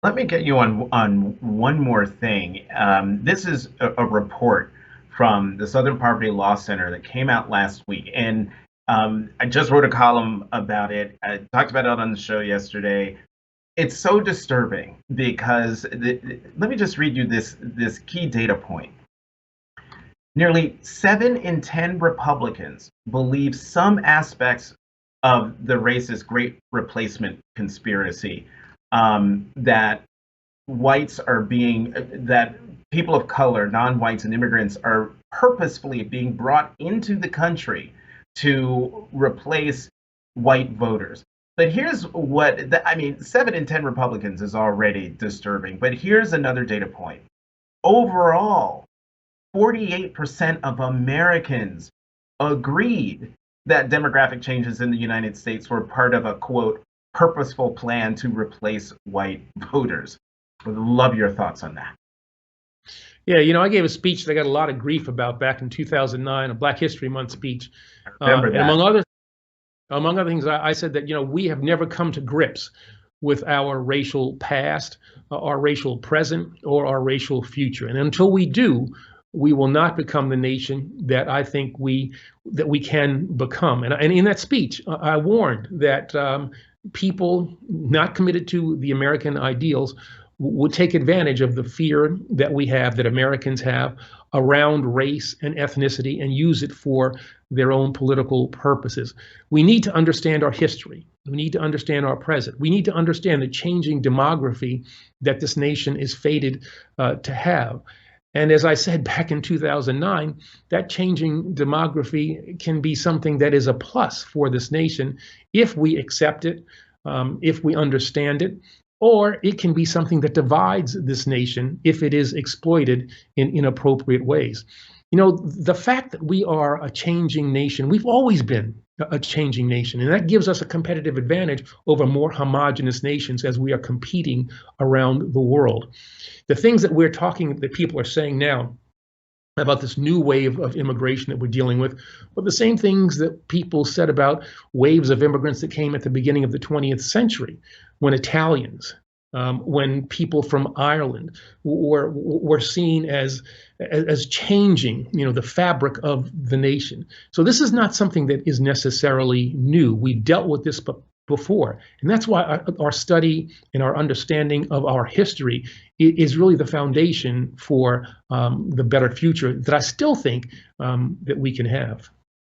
Let me get you on one more thing. This is a report from the Southern Poverty Law Center that came out last week, and I just wrote a column about it. I talked about it on the show yesterday. It's so disturbing because let me just read you this key data point. Nearly 7 in 10 Republicans believe some aspects of the racist Great Replacement conspiracy, that whites are being, that people of color, non-whites, and immigrants are purposefully being brought into the country to replace white voters. But here's what, I mean, 7 in 10 Republicans is already disturbing. But here's another data point. Overall, 48% of Americans agreed that demographic changes in the United States were part of a, quote, purposeful plan to replace white voters. Would love your thoughts on that. Yeah, I gave a speech that I got a lot of grief about back in 2009, a Black History Month speech. Remember that. And among other things, I said that, we have never come to grips with our racial past, our racial present, or our racial future. And until we do, we will not become the nation that I think we can become. And in that speech, I warned that people not committed to the American ideals would take advantage of the fear that we have, that Americans have around race and ethnicity, and use it for their own political purposes. We need to understand our history. We need to understand our present. We need to understand the changing demography that this nation is fated to have. And as I said back in 2009, that changing demography can be something that is a plus for this nation if we accept it, if we understand it, or it can be something that divides this nation if it is exploited in inappropriate ways. The fact that we are a changing nation, we've always been a changing nation, and that gives us a competitive advantage over more homogenous nations as we are competing around the world. The things that people are saying now about this new wave of immigration that we're dealing with, but the same things that people said about waves of immigrants that came at the beginning of the 20th century, when Italians, when people from Ireland were seen as changing, the fabric of the nation. So this is not something that is necessarily new. We've dealt with this before, and that's why our study and our understanding of our history is really the foundation for the better future that I still think that we can have.